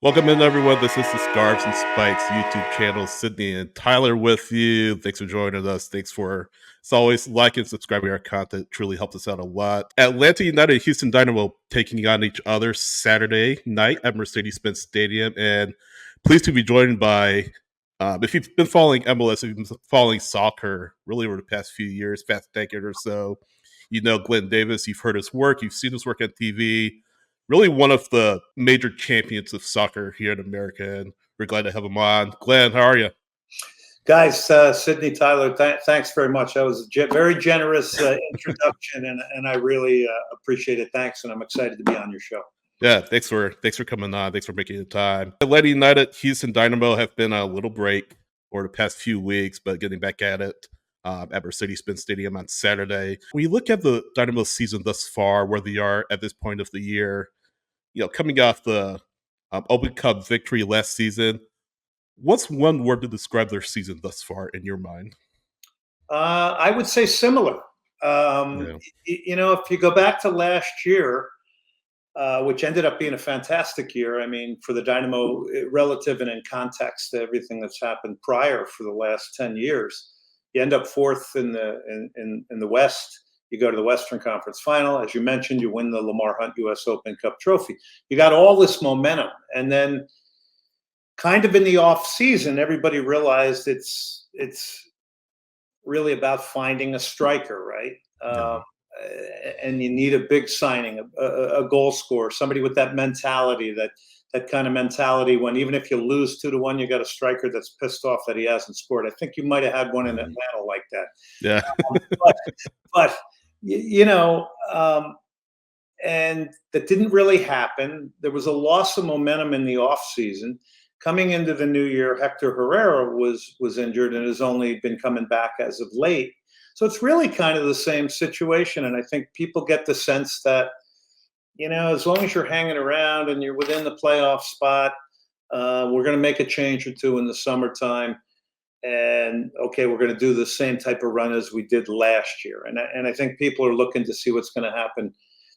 Welcome in, everyone. This is the Scarves and Spikes YouTube channel. Sydney and Tyler with you. Thanks for joining us. Thanks for, as always, liking and subscribing to our content. It truly helps us out a lot. Atlanta United and Houston Dynamo taking on each other Saturday night at Mercedes-Benz Stadium. And pleased to be joined by, if you've been following MLS, if you've been following soccer really over the past few years, past decade or so, you know Glenn Davis. You've heard his work. You've seen his work on TV, really one of the major champions of soccer here in America, and we're glad to have him on. Glenn, how are you? Guys, Sydney, Tyler, thanks very much. That was a very generous introduction, and I really appreciate it. Thanks, and I'm excited to be on your show. Yeah, thanks for coming on. Thanks for making the time. Atlanta United, Houston Dynamo have been a little break over the past few weeks, but getting back at it at Mercedes-Benz Stadium on Saturday. When you look at the Dynamo season thus far, where they are at this point of the year, coming off the Open Cup victory last season, what's one word to describe their season thus far in your mind? I would say similar. Yeah. If you go back to last year, which ended up being a fantastic year. I mean, for the Dynamo, relative and in context to everything that's happened prior for the last 10 years, you end up fourth in the West. You go to the Western Conference Final. As you mentioned, you win the Lamar Hunt U.S. Open Cup trophy. You got all this momentum. And then kind of in the off season, everybody realized it's really about finding a striker, right? Yeah. And you need a big signing, a goal scorer, somebody with that mentality, that kind of mentality when even if you lose 2-1, you got a striker that's pissed off that he hasn't scored. I think you might have had one in Atlanta like that. Yeah. But and that didn't really happen. There was a loss of momentum in the off season. Coming into the new year, Hector Herrera was injured and has only been coming back as of late. So it's really kind of the same situation. And I think people get the sense that, as long as you're hanging around and you're within the playoff spot, we're going to make a change or two in the summertime. And okay, we're going to do the same type of run as we did last year. And I think people are looking to see what's going to happen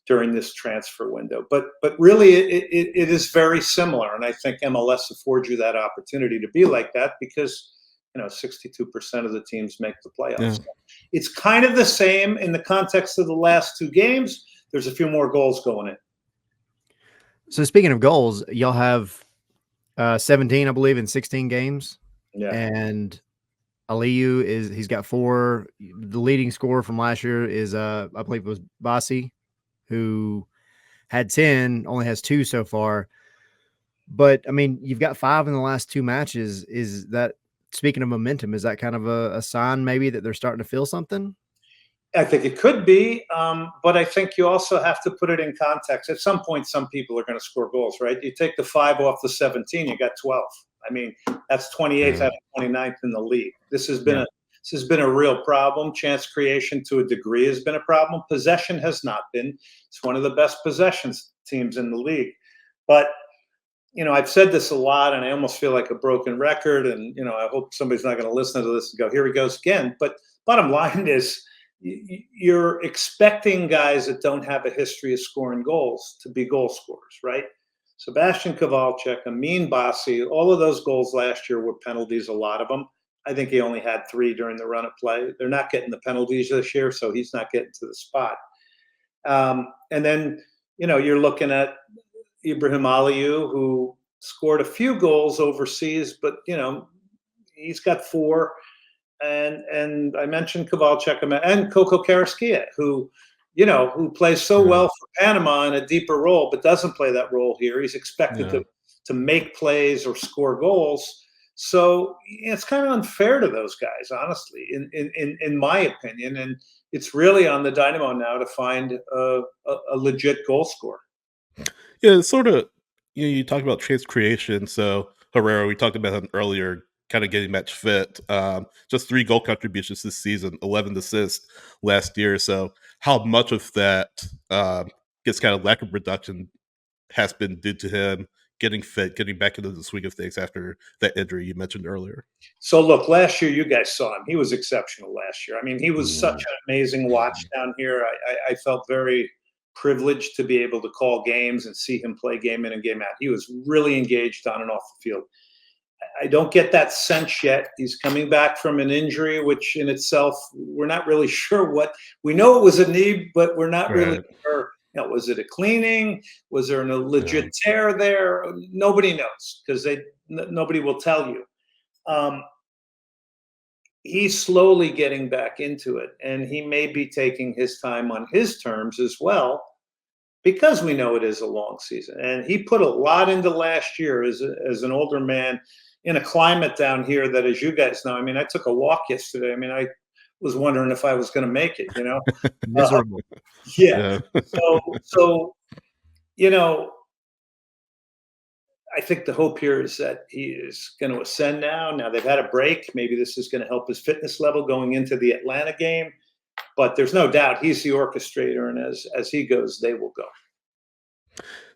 during this transfer window. But really, it is very similar. And I think MLS affords you that opportunity to be like that because 62% of the teams make the playoffs. Yeah. So it's kind of the same in the context of the last two games. There's a few more goals going in. So speaking of goals, y'all have 17, I believe, in 16 games. Yeah. And Aliyu he's got 4. The leading scorer from last year is I believe it was Bassi, who had 10, only has 2 so far. But I mean, you've got 5 in the last 2 matches. Is that, speaking of momentum, is that kind of a sign maybe that they're starting to feel something? I think it could be, but I think you also have to put it in context. At some point, some people are going to score goals, right? You take the 5 off the 17, you got 12. I mean, that's 28th out of 29th in the league. This has been a real problem. Chance creation to a degree has been a problem. Possession has not been. It's one of the best possessions teams in the league. But I've said this a lot, and I almost feel like a broken record. And I hope somebody's not going to listen to this and go, "Here he goes again." But bottom line is, you're expecting guys that don't have a history of scoring goals to be goal scorers, right? Sebastian Kowalczyk, Amin Bassi, all of those goals last year were penalties, a lot of them. I think he only had 3 during the run of play. They're not getting the penalties this year, so he's not getting to the spot. And then, you're looking at Ibrahim Aliyu, who scored a few goals overseas, but, he's got 4. And I mentioned Kowalczyk and Coco Carrasquilla, who plays so well for Panama in a deeper role, but doesn't play that role here. He's expected to make plays or score goals. So it's kind of unfair to those guys, honestly, in my opinion. And it's really on the Dynamo now to find a legit goal scorer. Yeah, it's sort of, you talk about chance creation. So Herrera, we talked about him earlier, kind of getting match fit. Just 3 goal contributions this season, 11 assists last year. So how much of that gets kind of lack of production has been due to him getting fit, getting back into the swing of things after that injury you mentioned earlier? So look, last year you guys saw him. He was exceptional last year. I mean, he was such an amazing watch down here. I felt very privileged to be able to call games and see him play game in and game out. He was really engaged on and off the field. I don't get that sense yet. He's coming back from an injury, which in itself, we're not really sure what. We know it was a knee, but we're not really sure. You know, was it a cleaning? Was there a legit tear there? Nobody knows because nobody will tell you. He's slowly getting back into it, and he may be taking his time on his terms as well, because we know it is a long season. And he put a lot into last year as an older man in a climate down here that, as you guys know, I mean, I took a walk yesterday. I mean, I was wondering if I was going to make it, you know. Miserable. Yeah. So, you know, I think the hope here is that he is going to ascend now. Now they've had a break. Maybe this is going to help his fitness level going into the Atlanta game. But there's no doubt he's the orchestrator, and as he goes, they will go.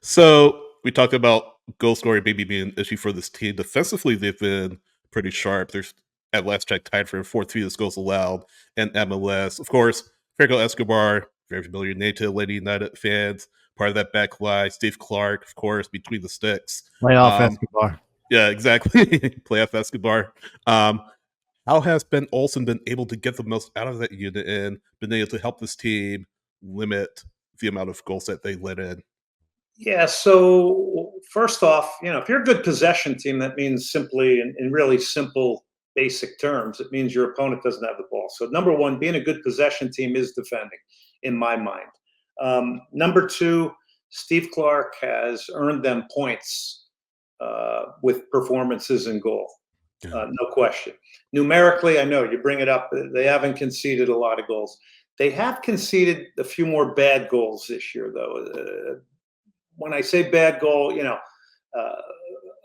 So we talked about goal scoring maybe being an issue for this team. Defensively, they've been pretty sharp. There's at last check tied for fourth fewest goals allowed in MLS. Of course, Franco Escobar, very familiar name to Atlanta United fans. Part of that back line, Steve Clark, of course, between the sticks. Playoff Escobar. Yeah, exactly. Playoff Escobar. How has Ben Olsen been able to get the most out of that unit and been able to help this team limit the amount of goals that they let in? Yeah, so first off, you know, if you're a good possession team, that means simply, in really simple, basic terms, it means your opponent doesn't have the ball. So number one, being a good possession team is defending, in my mind. Number two, Steve Clark has earned them points with performances in goal. No question. Numerically, I know you bring it up. They haven't conceded a lot of goals. They have conceded a few more bad goals this year, though. When I say bad goal, you know,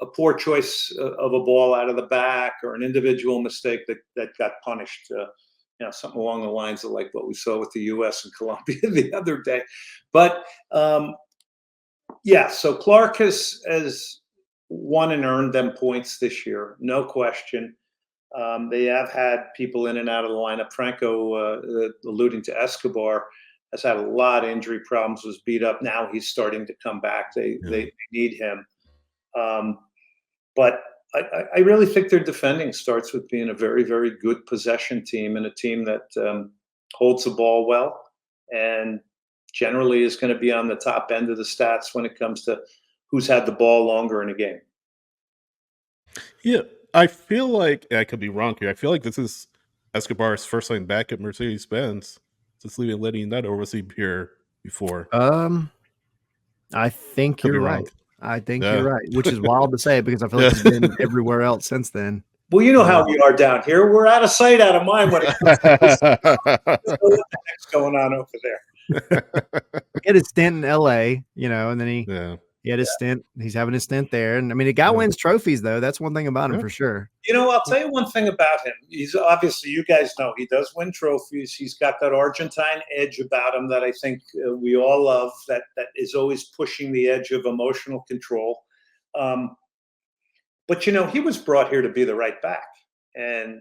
a poor choice of a ball out of the back or an individual mistake that got punished. You know, something along the lines of like what we saw with the U.S. and Colombia the other day. But yeah, so Clark has won and earned them points this year, no question. They have had people in and out of the lineup. Franco, alluding to Escobar, has had a lot of injury problems, was beat up. Now he's starting to come back. They need him. But I really think their defending starts with being a very, very good possession team and a team that holds the ball well and generally is going to be on the top end of the stats when it comes to who's had the ball longer in a game. Yeah, I feel like, I could be wrong here, I feel like this is Escobar's first line back at Mercedes-Benz since leaving Atlanta United, or was he here before? I think Could be you're wrong. right. I think you're right, which is wild to say because I feel like he's been everywhere else since then. Well, you know how we are down here. We're out of sight, out of mind when it comes to this. What the heck's going on over there? He had his stint in LA, you know, and then he had his stint. He's having his stint there. And I mean, the guy wins trophies, though. That's one thing about him for sure. You know, I'll tell you one thing about him. He's obviously, you guys know, he does win trophies. He's got that Argentine edge about him that I think we all love, that is always pushing the edge of emotional control. But, you know, he was brought here to be the right back, and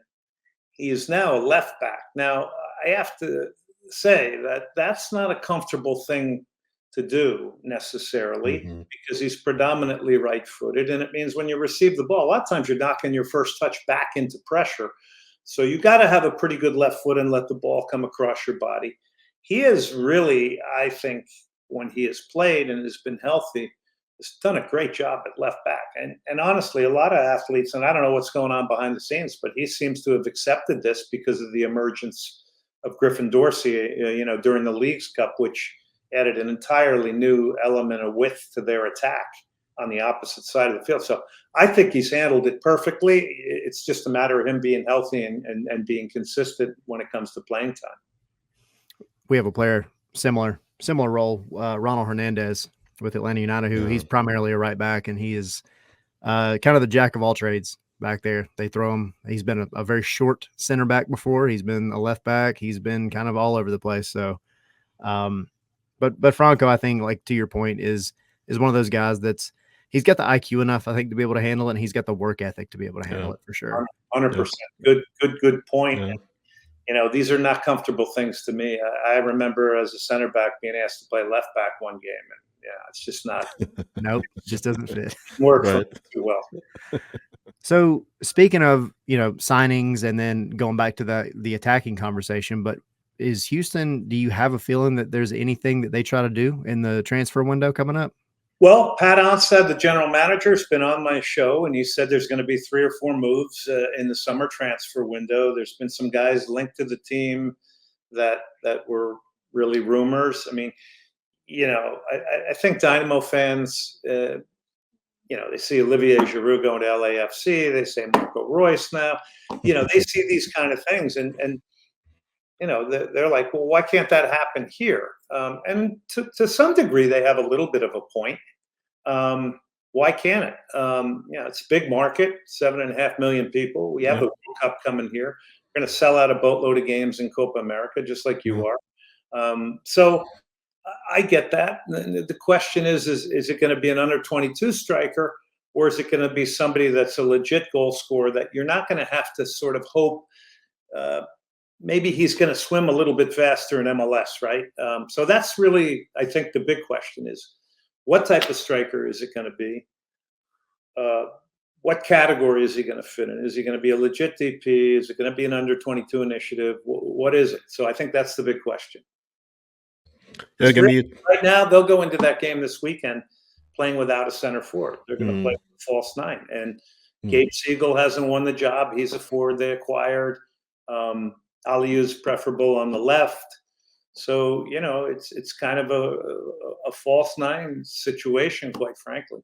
he is now a left back. Now, I have to say that that's not a comfortable thing to do necessarily because he's predominantly right-footed, and it means when you receive the ball, a lot of times you're knocking your first touch back into pressure. So you got to have a pretty good left foot and let the ball come across your body. He has really, I think, when he has played and has been healthy, has done a great job at left back. And honestly, a lot of athletes, and I don't know what's going on behind the scenes, but he seems to have accepted this because of the emergence of Griffin Dorsey, you know, during the Leagues Cup, which added an entirely new element of width to their attack on the opposite side of the field. So I think he's handled it perfectly. It's just a matter of him being healthy and being consistent when it comes to playing time. We have a player similar role, Ronald Hernandez with Atlanta United, who he's primarily a right back, and he is kind of the jack of all trades back there. They throw him. He's been a very short center back before. He's been a left back. He's been kind of all over the place. So, but Franco, I think, like to your point, is one of those guys he's got the IQ enough, I think, to be able to handle it, and he's got the work ethic to be able to handle it for sure. 100%. Good point. these are not comfortable things to me. I remember as a center back being asked to play left back one game, and it's just not. Nope, just doesn't fit. Work for Right. me too well. So speaking of, signings and then going back to the attacking conversation, but is Houston, do you have a feeling that there's anything that they try to do in the transfer window coming up? Well, Pat Onstad, the general manager, has been on my show, and he said there's going to be 3 or 4 moves in the summer transfer window. There's been some guys linked to the team that were really rumors. I mean, I think Dynamo fans, they see Olivier Giroud going to LAFC. They say Marco Royce now. They see these kind of things, and they're like, well, why can't that happen here? And to some degree, they have a little bit of a point. Why can't it? It's a big market, 7.5 million people. We have the World Cup coming here. We're going to sell out a boatload of games in Copa America, just like you are. So I get that. The question is it going to be an under 22 striker, or is it going to be somebody that's a legit goal scorer that you're not going to have to sort of hope maybe he's going to swim a little bit faster in MLS, right? So that's really, I think, the big question is, what type of striker is it going to be? What category is he going to fit in? Is he going to be a legit DP? Is it going to be an under 22 initiative? What is it? So I think that's the big question. Right now, they'll go into that game this weekend playing without a center forward. They're going to play with a false 9. And Gabe Siegel hasn't won the job. He's a forward they acquired. Aliu's preferable on the left. So, it's kind of a false 9 situation, quite frankly.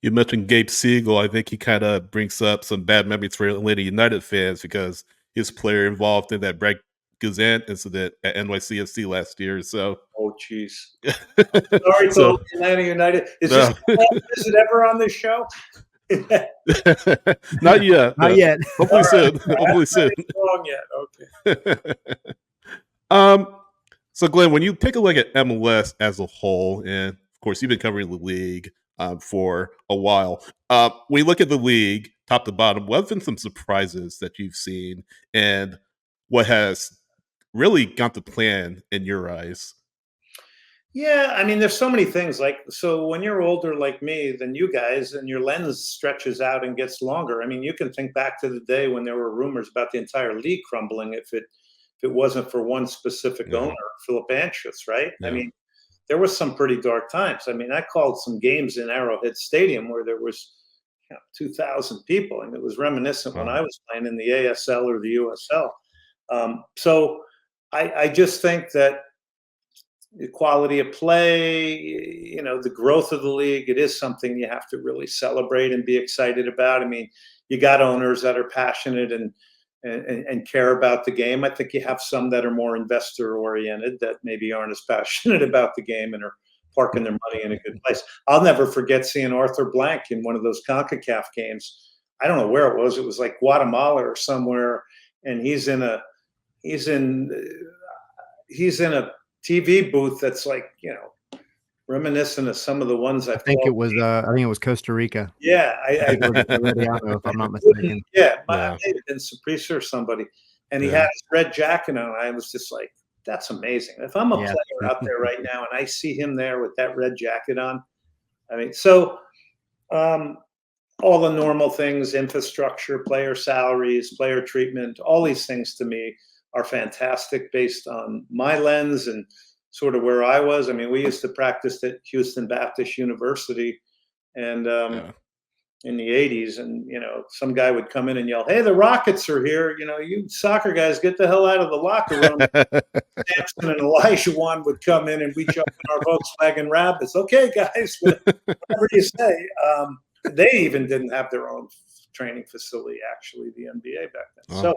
You mentioned Gabe Siegel. I think he kind of brings up some bad memories for Atlanta United fans because his player involved in that Brett Guzan incident at NYCFC last year. So, oh, jeez. Sorry, to Atlanta United. Is it ever on this show? Not yet. Not yet. Hopefully soon. Hopefully soon. Wrong yet. Okay. So Glenn, when you take a look at MLS as a whole, and of course you've been covering the league for a while, when you look at the league, top to bottom, what have been some surprises that you've seen, and what has really got the plan in your eyes? Yeah, I mean, there's so many things. So when you're older like me than you guys, and your lens stretches out and gets longer, I mean, you can think back to the day when there were rumors about the entire league crumbling if it wasn't for one specific owner, Philip Anschutz, right? I mean, there was some pretty dark times. I mean, I called some games in Arrowhead Stadium where there was 2,000 people, and it was reminiscent when I was playing in the ASL or the USL. So I just think that the quality of play, the growth of the league, it is something you have to really celebrate and be excited about. I mean, you got owners that are passionate and care about the game. I think you have some that are more investor oriented that maybe aren't as passionate about the game and are parking their money in a good place. I'll never forget seeing Arthur Blank in one of those CONCACAF games. I don't know where it was. It was like Guatemala or somewhere. And he's in a TV booth that's like, reminiscent of some of the ones I think it was Costa Rica. Yeah, if I'm not mistaken. Yeah, it may have been Saprissa or somebody, and he had his red jacket on. I was just like, that's amazing. If I'm a player out there right now and I see him there with that red jacket on, I mean, so all the normal things, infrastructure, player salaries, player treatment, all these things to me are fantastic based on my lens and sort of where I was. I mean, we used to practice at Houston Baptist University and in the 80s, and some guy would come in and yell, "Hey, the Rockets are here. You soccer guys, get the hell out of the locker room." Samson and Elijah Wan would come in and we jump in our Volkswagen Rabbits. Okay, guys, whatever you say. They even didn't have their own training facility, actually, the NBA back then. So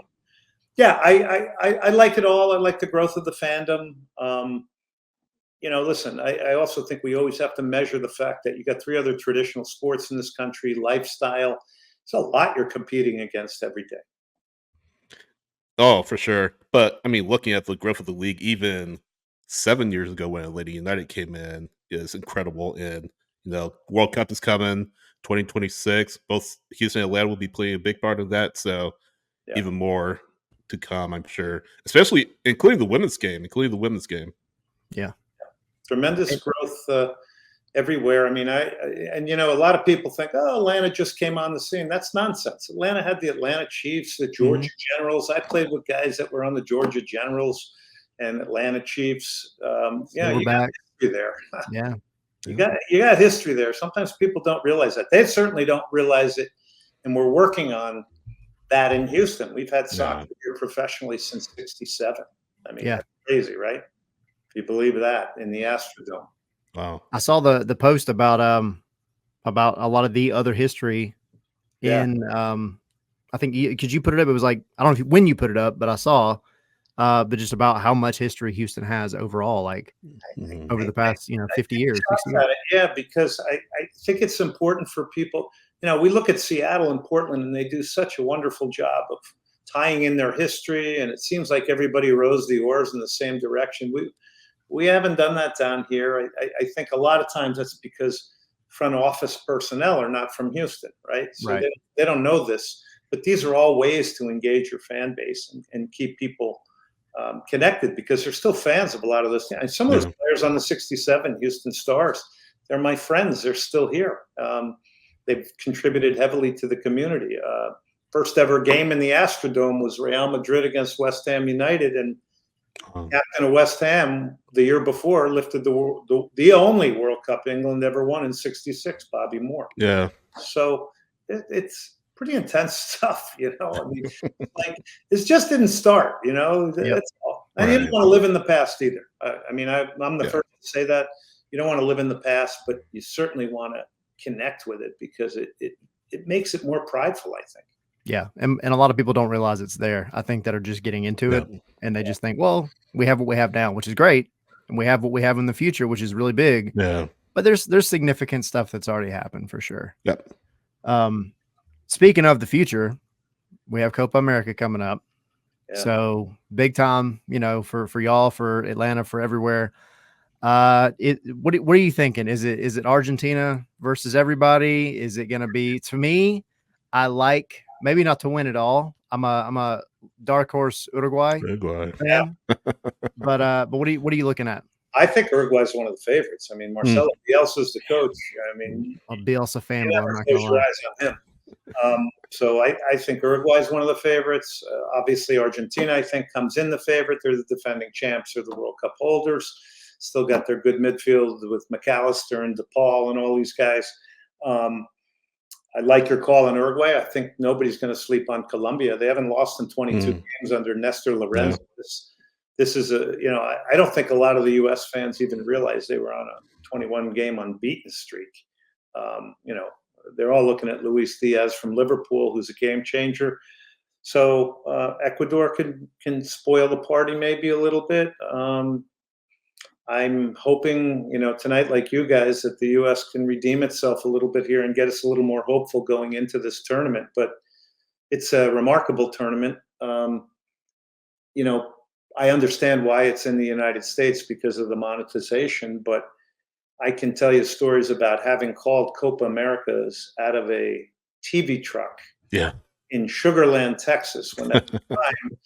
yeah, I like it all. I like the growth of the fandom. Listen, I also think we always have to measure the fact that you got 3 other traditional sports in this country, lifestyle. It's a lot you're competing against every day. Oh, for sure. But I mean, looking at the growth of the league, even 7 years ago when Atlanta United came in, is incredible. And World Cup is coming, 2026. Both Houston and Atlanta will be playing a big part of that. So even more to come, I'm sure, especially including the women's game. Yeah. Tremendous growth everywhere. I mean, and a lot of people think, oh, Atlanta just came on the scene. That's nonsense. Atlanta had the Atlanta Chiefs, the Georgia Generals. I played with guys that were on the Georgia Generals and Atlanta Chiefs. You got history there. Yeah. You got history there. Sometimes people don't realize that. They certainly don't realize it, and we're working on that in Houston. We've had soccer here professionally since '67. I mean, that's crazy, right? If you believe that, in the Astrodome. Wow. I saw the post about a lot of the other history in I think could you put it up? It was like, I don't know when you put it up, but I saw but just about how much history Houston has overall, like over the past 50 years. 60 years. Yeah, because I think it's important for people. We look at Seattle and Portland, and they do such a wonderful job of tying in their history, and it seems like everybody rows the oars in the same direction. We haven't done that down here. I think a lot of times that's because front office personnel are not from Houston, right? So they don't know this, but these are all ways to engage your fan base and keep people connected, because they're still fans of a lot of those things. And some of those players on the '67 Houston Stars, they're my friends. They're still here. They've contributed heavily to the community. First ever game in the Astrodome was Real Madrid against West Ham United, and captain of West Ham the year before lifted the only World Cup England ever won in '66, Bobby Moore. Yeah. So it's pretty intense stuff, I mean, like, this just didn't start, that's all. And you don't want to live in the past either. I mean, I'm the first to say that. You don't want to live in the past, but you certainly want to connect with it, because it makes it more prideful, I think. Yeah. And a lot of people don't realize it's there. I think that are just getting into it, and they just think, well, we have what we have now, which is great. And we have what we have in the future, which is really big. Yeah. But there's significant stuff that's already happened for sure. Yep. Speaking of the future, we have Copa America coming up. Yeah. So big time, for y'all, for Atlanta, for everywhere. What are you thinking? Is it Argentina versus everybody? Is it going to be, to me, I like, maybe not to win it all. I'm a dark horse Uruguay fan. But what are you looking at? I think Uruguay is one of the favorites. I mean, Marcelo Bielsa is the coach. I mean, a Bielsa fan. Never close your eyes on him. So I think Uruguay is one of the favorites. Obviously, Argentina, I think, comes in the favorite. They're the defending champs. They're the World Cup holders. Still got their good midfield with McAllister and DePaul and all these guys. I like your call on Uruguay. I think nobody's going to sleep on Colombia. They haven't lost in 22 games under Nestor Lorenzo. This is I don't think a lot of the U.S. fans even realize they were on a 21-game unbeaten streak. They're all looking at Luis Diaz from Liverpool, who's a game changer. So Ecuador can spoil the party maybe a little bit. I'm hoping, tonight, like you guys, that the U.S. can redeem itself a little bit here and get us a little more hopeful going into this tournament. But it's a remarkable tournament. I understand why it's in the United States because of the monetization, but I can tell you stories about having called Copa Americas out of a TV truck in Sugar Land, Texas, when at the time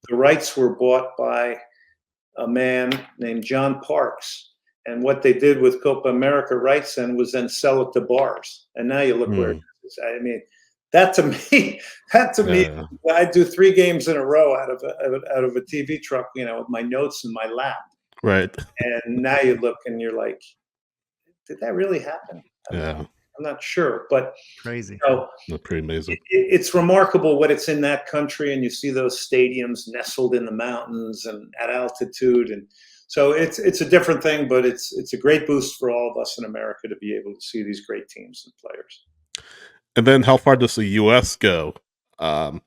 the rights were bought by a man named John Parks. And what they did with Copa America rights then was then sell it to bars. And now you look where it is. I mean, that to me, I do 3 games in a row out of a TV truck, with my notes in my lap. Right. And now you look and you're like, did that really happen? I'm not sure, but crazy. That's pretty amazing. It's remarkable what it's in that country, and you see those stadiums nestled in the mountains and at altitude, and so it's a different thing, but it's a great boost for all of us in America to be able to see these great teams and players. And then how far does the U.S. go? I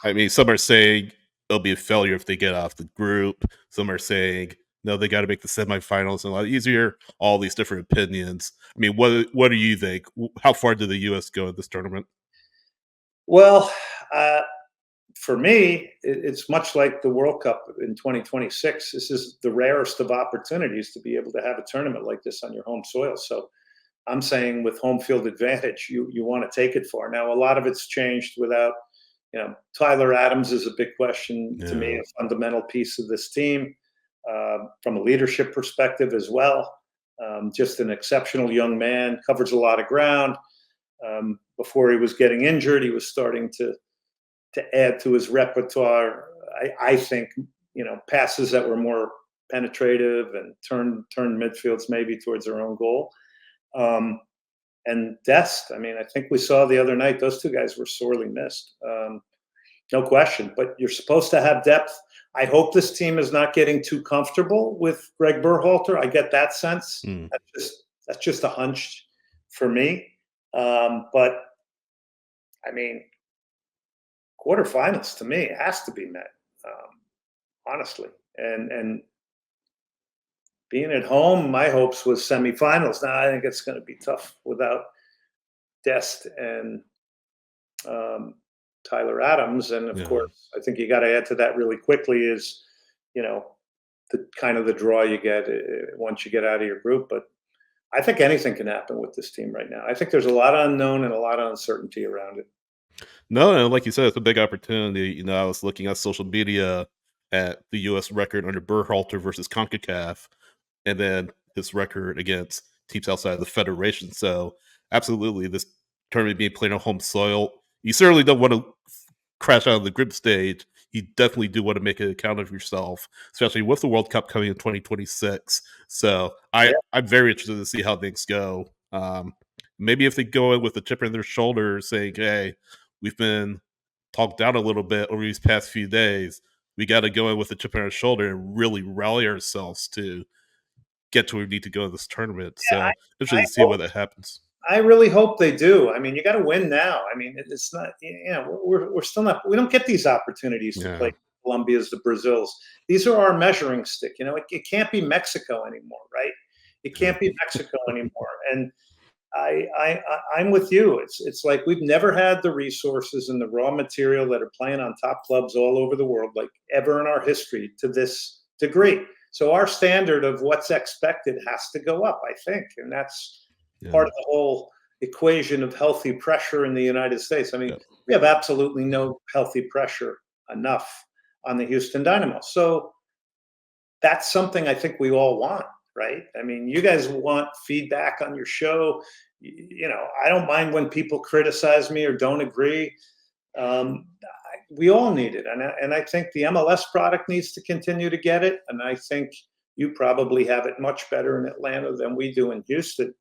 mean, some are saying it'll be a failure if they get off the group. Some are saying, no, they got to make the semifinals a lot easier. All these different opinions. I mean, what do you think? How far did the U.S. go in this tournament? Well, for me, it's much like the World Cup in 2026. This is the rarest of opportunities to be able to have a tournament like this on your home soil. So I'm saying with home field advantage, you want to take it far. Now, a lot of it's changed without Tyler Adams is a big question to me, Yeah. a fundamental piece of this team from a leadership perspective as well. Just an exceptional young man, covers a lot of ground. Before he was getting injured, he was starting to add to his repertoire. I think passes that were more penetrative and turn midfields maybe towards their own goal. And Dest, I mean, I think we saw the other night, those two guys were sorely missed. No question, but you're supposed to have depth. I hope this team is not getting too comfortable with Greg Berhalter. I get that sense. Mm. That's just a hunch for me. But I mean, quarterfinals to me has to be met, honestly. And being at home, my hopes was semifinals. Now I think it's going to be tough without Dest and Tyler Adams, and of course, I think you got to add to that really quickly is, the kind of the draw you get once you get out of your group. But I think anything can happen with this team right now. I think there's a lot of unknown and a lot of uncertainty around it. No, like you said, it's a big opportunity. I was looking at social media at the U.S. record under Berhalter versus CONCACAF, and then his record against teams outside of the federation. So, absolutely, this tournament being played on home soil, you certainly don't want to crash out of the group stage. You definitely do want to make an account of yourself, especially with the World Cup coming in 2026. So, I'm very interested to see how things go. Maybe if they go in with a chip on their shoulder saying, hey, we've been talked down a little bit over these past few days. We got to go in with a chip on our shoulder and really rally ourselves to get to where we need to go in this tournament. Yeah, So interested to see what that happens. I really hope they do. I mean, you got to win now. I mean, it's not. We're still not. We don't get these opportunities to play Colombia's, the Brazils. These are our measuring stick. It can't be Mexico anymore, right? It can't be Mexico anymore. And I'm with you. It's like we've never had the resources and the raw material that are playing on top clubs all over the world, like ever in our history, to this degree. So our standard of what's expected has to go up, I think, and that's part of the whole equation of healthy pressure in the United States. I mean, we have absolutely no healthy pressure enough on the Houston Dynamo. So that's something I think we all want, right? I mean, you guys want feedback on your show. I don't mind when people criticize me or don't agree. We all need it. And I think the MLS product needs to continue to get it. And I think you probably have it much better in Atlanta than we do in Houston.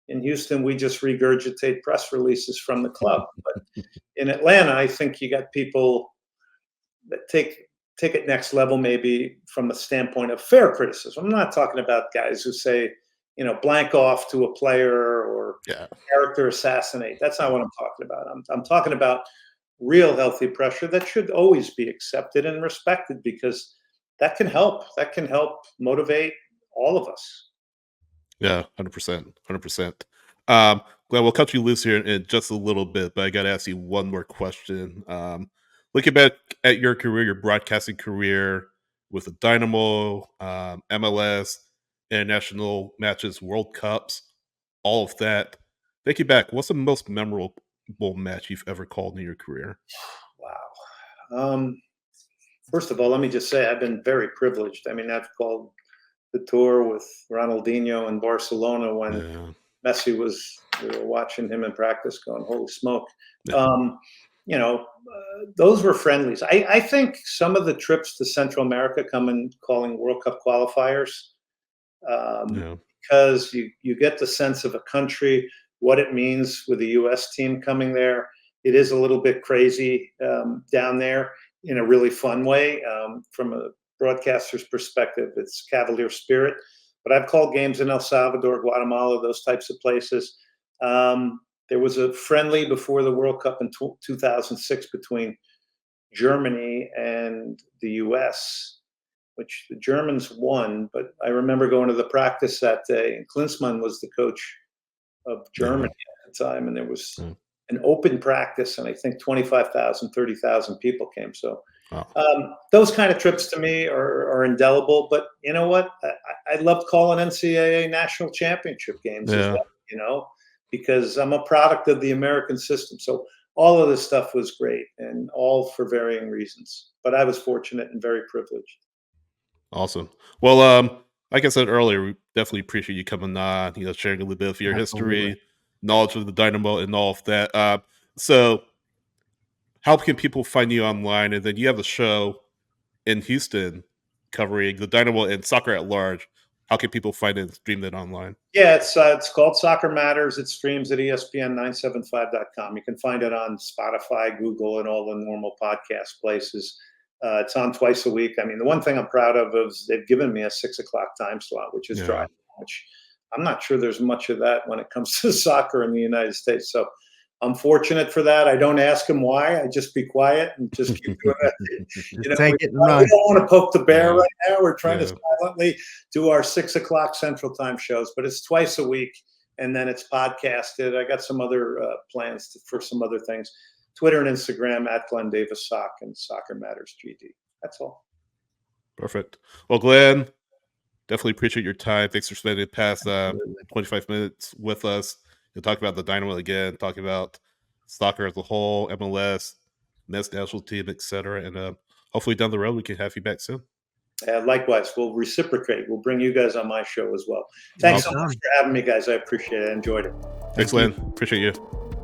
In Houston, we just regurgitate press releases from the club. But in Atlanta, I think you got people that take it next level, maybe from a standpoint of fair criticism. I'm not talking about guys who say, blank off to a player or character assassinate. That's not what I'm talking about. I'm talking about real healthy pressure that should always be accepted and respected, because that can help. That can help motivate all of us. Yeah, 100%, 100%. Glenn, we'll cut you loose here in just a little bit, but I got to ask you one more question. Looking back at your career, your broadcasting career with the Dynamo, MLS, international matches, World Cups, all of that. Thinking back, what's the most memorable match you've ever called in your career? Wow. First of all, let me just say I've been very privileged. I mean, I've called the tour with Ronaldinho in Barcelona when Messi we were watching him in practice going, holy smoke. Those were friendlies. I think some of the trips to Central America calling World Cup qualifiers, because you get the sense of a country, what it means with the U.S. team coming there. It is a little bit crazy down there in a really fun way. From a broadcaster's perspective, it's cavalier spirit. But I've called games in El Salvador, Guatemala, those types of places. There was a friendly before the World Cup in 2006 between Germany and the U.S., which the Germans won. But I remember going to the practice that day, and Klinsmann was the coach of Germany at the time, and there was an open practice, and I think 25,000, 30,000 people came. So those kind of trips to me are indelible. But you know what? I loved calling NCAA national championship games as well, because I'm a product of the American system. So all of this stuff was great, and all for varying reasons. But I was fortunate and very privileged. Awesome. Well, like I said earlier, we definitely appreciate you coming on, sharing a little bit of your Absolutely. history, knowledge of the Dynamo, and all of that. So, how can people find you online? And then you have a show in Houston covering the Dynamo and soccer at large. How can people find it and stream it online? Yeah, it's called Soccer Matters. It streams at ESPN975.com. You can find it on Spotify, Google, and all the normal podcast places. It's on twice a week. I mean, the one thing I'm proud of is they've given me a 6 o'clock time slot, which is Yeah. dry, which I'm not sure there's much of that when it comes to soccer in the United States. So I'm fortunate for that. I don't ask them why. I just be quiet and just keep doing that. Just take it and We run. don't want to poke the bear Yeah. right now. We're trying to Yeah. silently do our 6 o'clock Central Time shows, but it's twice a week, and then it's podcasted. I got some other plans for some other things. Twitter and Instagram at Glenn Davis Sock and Soccer Matters GD. That's all. Perfect. Well, Glenn, definitely appreciate your time. Thanks for spending the past Absolutely. 25 minutes with us to talk about the Dynamo again, talking about soccer as a whole, MLS, men's national team, etc. And hopefully down the road we can have you back soon. Likewise, we'll reciprocate. We'll bring you guys on my show as well. Thanks so much for having me, guys. I appreciate it. I enjoyed it. Thanks, Glenn. Appreciate you.